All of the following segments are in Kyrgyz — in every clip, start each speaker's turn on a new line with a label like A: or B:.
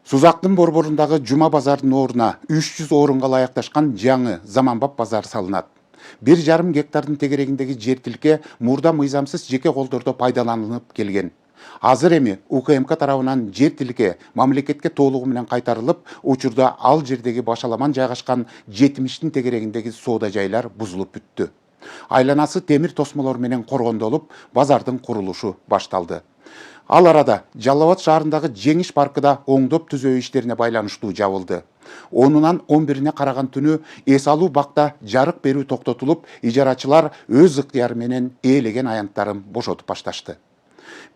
A: Сузактын борборундагы Жума базарынын ордуна 300 орунга ылайыкташкан жаңы заманбап базар салынат. 1,5 гектардын тегерегиндеги жер тилке мурда мыйзамсыз жеке колдордо пайдаланылып келген. Азыр эми УКМК тарабынан жер тилке мамлекетке толугу менен кайтарылып, учурда ал жердеги башаламан жайгашкан 70тин тегерегиндеги соода жайлар бузулуп бүттү. Айланасы темир тосмолор менен коргондолуп, базардын курулушу башталды. Ал арада Жалал Абад шаарындагы Жеңиш паркыда оңдоп түзөө иштерине байланыштуу жабылды. 10-нан 11-ине караган түнү эс алуу бакта жарык берүү токтотулуп, ижарачылар өз ыктыяры менен ээлеген аянттарын бошотуп башташты.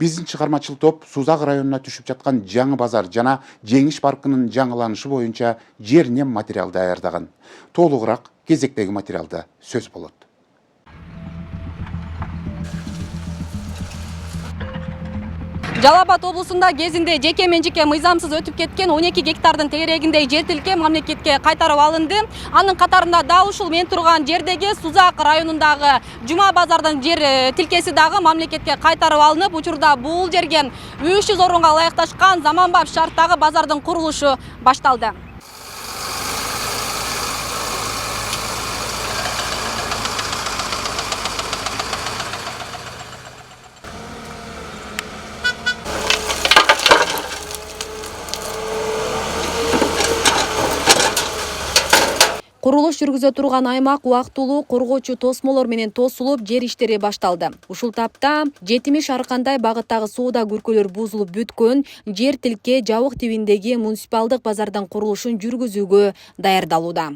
A: Биздин чыгармачыл топ Сузак районуна түшүп жаткан жаңы базар жана Жеңиш паркынын жаңыланышы боюнча жеринен материал даярдаган. Толугураак кезектеги материалда сөз болот.
B: Жалал Абад облусунда кезинде жеке менчикке мыйзамсыз өтүп кеткен 12 гектардын тегерегиндеги жер тилке мамлекетке кайтарып алынды. Анын катарында дал ушул мен турган жердеги Сузак районундагы Жума базардын жер тилкеси дагы мамлекетке кайтарып алынып, учурда бул жерге 300 орунга ылайыкташкан заманбап шарттагы базардын курулушу башталды. Курулуш жүргүзө турган аймак убактылуу коргоочу тосмолор менен тосулуп, жер иштери башталды. Ушул тапта 70 аркандай багыттагы соода көркөлөр бузулуп бүткөн, жер тилке жабык тибиндеги муниципалдык базардын курулушун жүргүзүүгө даярдалууда.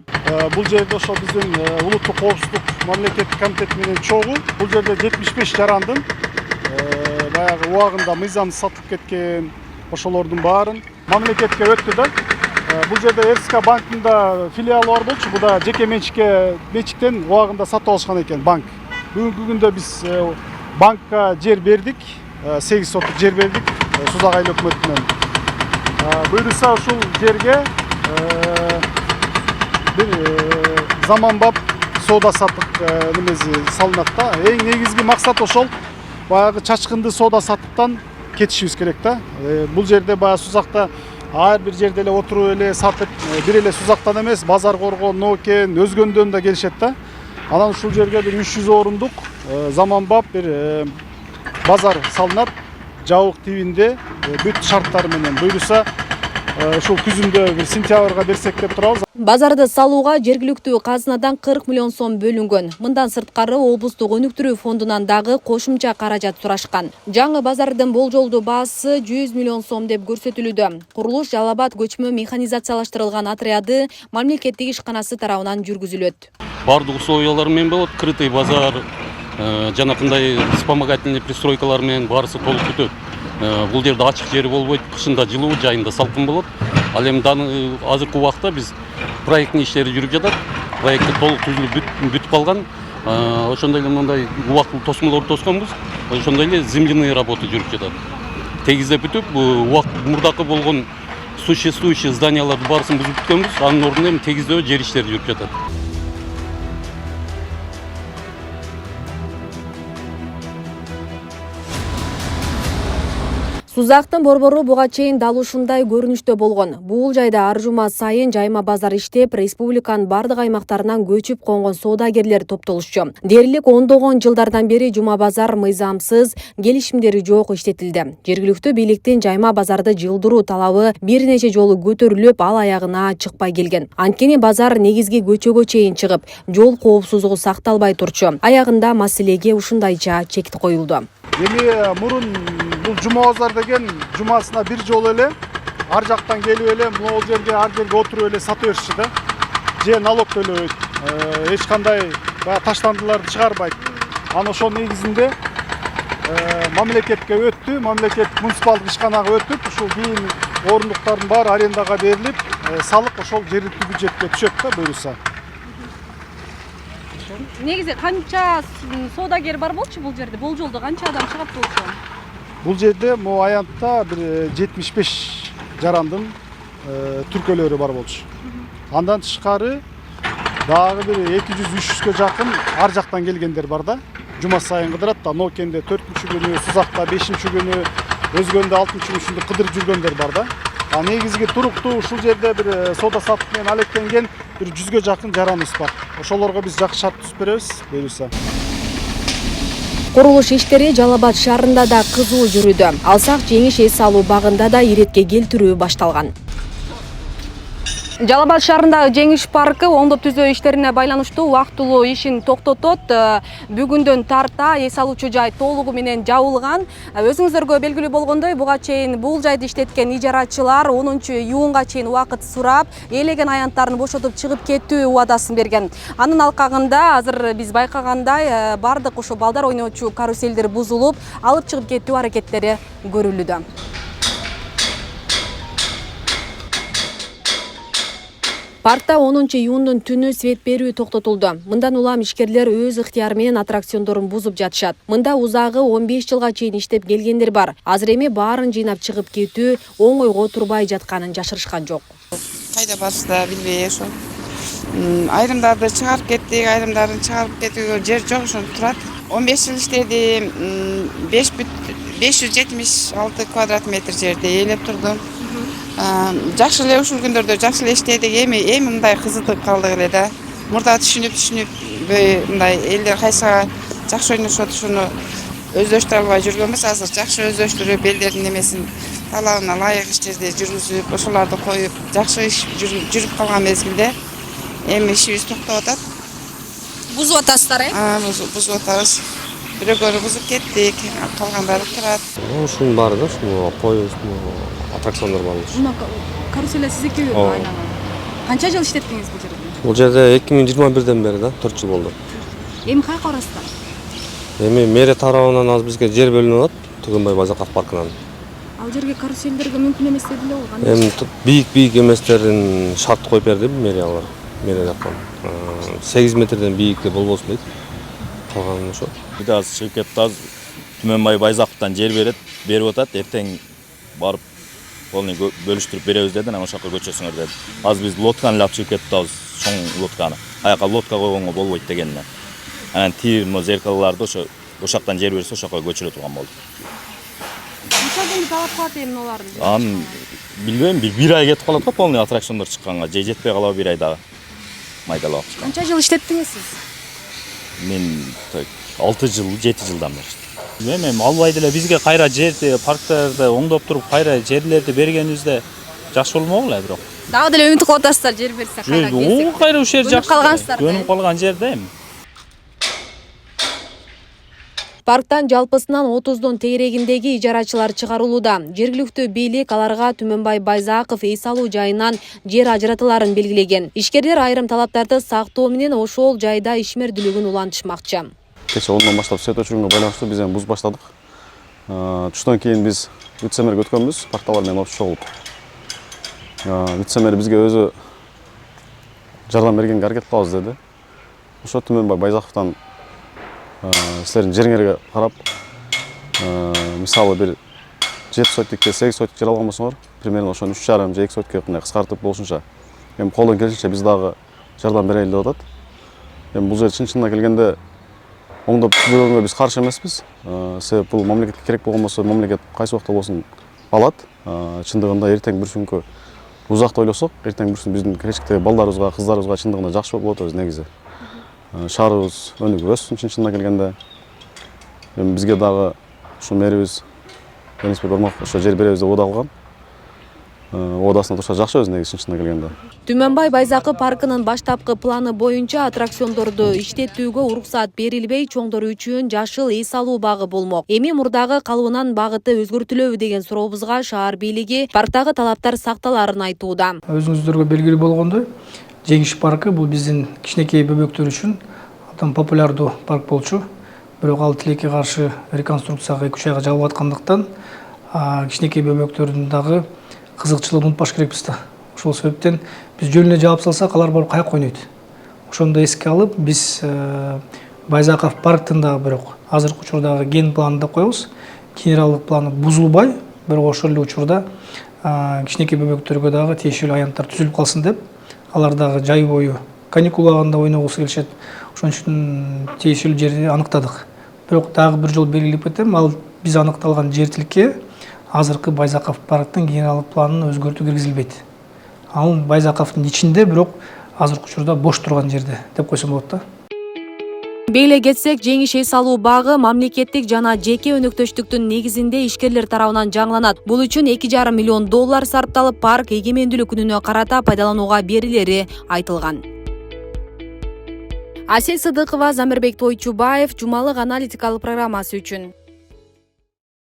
C: Бул жерде ошо биздин улуттук коопсуздук мамлекеттик комитети менен чогуу, бул жерде 75 жарандын баягы убагында мыйзамсыз сатылып кеткен ошолордун баарын мамлекетке өттү да. Бул жерде РСК банкында филиалы бар болчу, буда жеке менчиктен убагында сатып алышкан экен банк. Бүгүнкү күндө биз банкка жер бердик, 8 соттук жер бердик Сузак айыл өкмөтүнөн. Буюрса ушул жерге бир заманбап соода саттык немеси салынат да. Эң негизги максат ошол баягы чачкынды соода саттыктан кетишибиз керек да. Бул жерде баягы Сузакта ар бир жерде эле отуруп эле сатып, бир эле Сузактан эмес, Базар Коргон, Нокен, өзгөндөн да келишет да. Анан ушул жерге бир 300 орундук заманбап бир базар салынат, жабык тибинде бүт шарттары менен. Буюрса ушул күзүндө бир сентябрга берсек деп турабыз.
B: Базарды салууга жергиликтүү казынадан 40 миллион сом бөлүнгөн. Мындан сырткары облустук өнүктүрүү фондунан дагы кошумча каражат сурашкан. Жаңы базардын болжолдуу баасы 100 миллион сом деп көрсөтүлүүдө. Курулуш Жалал Абад көчмө механизациялаштырылган отряды мамлекеттик ишканасы тарабынан жүргүзүлөт.
D: Бардык условиялар менен болот, крытый базар, жанакындай вспомогательный пристройкалар менен баарысы толук бүтөт. Бул жерде ачык жери болбойт, кышында жылуу, жайында салкын болот. Ал эми азыркы убакта биз проекттин иштери жүрүп жатат. Проекти толук түзүлүп бүтүп калган. Ошондой эле мындай убактылуу тосмолорду тосконбуз. Ошондой эле земляные работы жүрүп жатат. Тегиздеп бүтүп, мурдакы болгон существующий зданиялардын баарысын бузуп бүткөнбүз. Анын ордуна эми тегиздөө жер иштери жүрүп жатат.
B: Сузактын борбору буга чейин дал ушундай көрүнүштө болгон. Бул жайда ар жума сайын жайма базар иштеп, республиканын бардык аймактарынан көчүп конгон соодагерлер топтолушчу. Дээрлик ондогон жылдардан бери Жума базар мыйзамсыз, келишимдери жок иштетилди. Жергиликтүү бийликтин жайма базарды жылдыруу талабы бир нече жолу көтөрүлүп, ал аягына чыкпай келген. Анткени базар негизги көчөгө чейин чыгып, жол коопсуздугу сакталбай турчу. Аягында маселеге ушундайча чек коюлду.
C: Эми мурун бул Жума базар деген жумасына бир жолу эле ар жактан келип эле могул жерге ар жерге отуруп эле сата беришчи да. Же налог төлөбөйт. Эч кандай баягы таштандыларды чыгарбайт. Анан ошол негизинде мамлекетке өттү, мамлекет муниципалдык ишканага өтүп, ушул кийин орундуктардын баары арендага берилип, салык ошол жергиликтүү бюджетке түшөт да буюрса.
B: Негизи канча соодагер бар болчу бул жерде? Болжолдо канча адам чыгат болчу?
C: Бул жерде могу аянтта бир 75 жарандын түркөлөрү бар болчу. Андан тышкары дагы бир 200-300ге жакын ар жактан келгендер бар да. Жума сайын кыдырат да. Нокенде 4-күнү, Сузакта 5-күнү, Өзгөндө 6-күнү кыдырып жүргөндөр бар да. негизги туруктуу ушул жерде бир соода саттык менен алектенген бир 100ге жакын жараныбыз бар. Ошолорго биз жакшы шарт түзүп беребиз, буюрса.
B: Курулуш иштери Жалал Абад шаарында да кызуу жүрүүдө. Алсак жеңиш эс алуу багында да иретке келтирүү башталган. Жалал Абад шаарындагы Жеңиш паркы оңдоп түзөө иштерине байланыштуу убактылуу ишин токтотот. Бүгүндөн тарта эс алуучу жай толугу менен жабылган. Өзүңүздөргө белгилүү болгондой, буга чейин бул жайды иштеткен ижарачылар 10-июнга чейин убакыт сурап, ээлеген аянттарын бошотуп чыгып кетүү убадасын берген. Анын алкагында азыр биз байкагандай бардык ошо балдар ойночу каруселдер бузулуп, алып чыгып кетүү аракеттери көрүлүүдө. Паркта 10-июндун түнү свет берүү токтотулду. Мындан улам ишкерлер өз ыктыяры менен аттракциондорун бузуп жатышат. Мында узагы 15 жылга чейин иштеп келгендер бар. Азыр эми баарын жыйнап чыгып кетүү оңойго турбай жатканын жашырышкан жок.
E: Кайда барышты билбей ошо. Айрымдарды чыгарып кеттик, айрымдарын чыгарып кетүүгө жер жок, ошо турат. 15 жыл иштедим, 576 квадрат метр жерди ээлеп турдум. Жакшы эле ушул күндөрдө жакшы эле иштедик, эми мындай кызытып калдык эле да. Мурда түшүнүп мындай элдер кайсыга жакшы ойношот, ушуну өздөштүрө албай жүргөнбүз. Азыр жакшы өздөштүрүп, элдердин немесин талабына ылайык иштерди жүргүзүп, ошолорду коюп, жакшы иш жүрүп калган мезгилде эми ишибиз токтоп атат.
B: Бузуп атасыздар,
E: Бузуп атабыз. Бирөөгөрү бузуп кеттик, калгандары турат.
F: Ушунун баары да, ушуну поезд, аттракциондор бар.
B: Карусель сиз экөө айланат. Канча жыл иштеттиңиз бул жерде?
F: Бул жерде 2021ден бери да, 4 жыл болду.
B: Эми кайка барасыздар?
F: Эми мэрия тарабынан азыр бизге жер бөлүнүп атат, Түгөнбай Байзаков паркынан.
B: Ал жерге каруселдерге мүмкүн эмес деди эле болгон.
F: Эми бийик эместерин шарт коюп берди мэриялар. Мэрия жактан 8 метрден бийикте болбосун дейт. Калган ошо.
G: Биз азыр чыгып кетип Түгөнбай Байзаковдон жер берип атат, эртең барып полный бөлүштүрүп беребиз деди, анан ошол жака көчөсүңөр деди. Азыр биз лодканы алып чыгып кетип чоң лодканы. Аяка лодка койгонго болбойт дегенне. Анан тир зеркалларды ошо жактан жер берсе ошол жака көчүрө турган болду.
B: Канча күн талап калат эми аларды?
G: Аны билбейм, бир ай кетип калат го полный аттракциондор чыкканга, же жетпей калабы бир ай дагы. Майдалап чыккан.
B: Канча жыл иштеттиңиз сиз?
G: Мен 6 жыл, 7 жылдан бери. Эми албай деле бизге кайра жерди, парктарды оңдоп туруп, кайра жерлерди бергенибизде жакшы болмок эле бирок.
B: Дагы деле үмүт кылып атасыздар, жер берсе кайра келсек.
G: Кайра ушул жер жакшы.
B: Көнүп
G: калган жерде эми.
B: Парктан жалпысынан 30дон тегерегиндеги ижарачылар чыгарылууда. Жергиликтүү бийлик аларга Түгөнбай Байзаков эс алуу жайынан жер ажыратыларын белгилеген. Ишкерлер айрым талаптарды сактоо менен ошол жайда ишмердүүлүгүн улантышмакчы.
H: Кече 10-дон баштап свет өчүргөнгө байланыштуу биз эми бузуп баштадык. Түштөн кийин биз вице-мэрге өткөнбүз, паркталар менен общий болуп. Вице-мэр бизге өзү жардам бергенге аракет кылабыз деди. Ошо Түгөнбай Байзаковдон силердин жериңерге карап, мисалы бир 7 соттикке 8 соттик жер алган болсоңор, примерно ошону 3,5 же 2 соттикке мындай кыскартып болушунча эми колдон келишинче биз дагы жардам берели деп атат. Эми бул жер чын-чынына келгенде оңдоп түзөгөнгө биз каршы эмеспиз. Себеп бул мамлекетке керек болгон болсо, мамлекет кайсы убакта болсун алат. Чындыгында эртең бір күнкү узакта ойлосок, эртең бір күн биздин келечектеги балдарыбызга, кыздарыбызга чындыгында жакшы болуп атабыз негизи. Шаарыбыз өнүгүп өссүн чын-чынына келгенде. Эми бизге дагы ушу мэрибиз Денисбек Ормаков ошо жер беребиз деп ода кылган. Одасына турса жакшы өзү негизи чын-чынына келгенде.
B: Түгөнбай Байзаков паркынын баштапкы планы боюнча аттракциондорду иштетүүгө уруксат берилбей, чоңдор үчүн жашыл эс алуу багы болмок. Эми мурдагы калыбынан багыты өзгөртүлөбү деген сурообузга шаар бийлиги парктагы талаптар сакталарын айтууда.
I: Өзүңүздөргө белгилүү болгондой, Жеңиш паркы бул биздин кичинекей бөбөктөр үчүн абдан популярдуу парк болчу. Бирок ал тилекке каршы реконструкцияга 2-3 айга жабылып аткандыктан кичинекей бөбөктөрдүн дагы кызыкчылыгын унутпаш керекпиз да. Ошол себептен биз жөнүнө жаап салсак, алар барып каяка ойнойт. Ошондо эске алып, биз Байзаков парктын дагы бирок азыркы учурдагы ген планын да коебуз. Генералдык планы бузулбай, бирок ошол эле учурда кичинекей бөбөктөргө дагы тиешелүү аянттар түзүлүп калсын деп, алар дагы жай бою каникул убагында ойногусу келишет. Ошон үчүн тиешелүү жерди аныктадык. Бирок дагы бир жол белгилеп кетем, ал биз аныкталган жер тилке азыркы Байзаков парктын генералдык планына өзгөртүү киргизилбейт. Ал Байзаковдун ичинде, бирок азыркы учурда бош турган жерде деп койсом болот да.
B: Бейле кетсек, жеңиш эс алуу багы мамлекеттик жана жеке өнөктөштүктүн негизинде ишкерлер тарабынан жаңыланат. Бул үчүн $2,5 миллион сарпталып, парк эгемендүүлүк күнүнө карата пайдаланууга берилери айтылган. Асель Сыдыкова, Замирбек Тойчубаев, Жумалык аналитикалык программасы үчүн.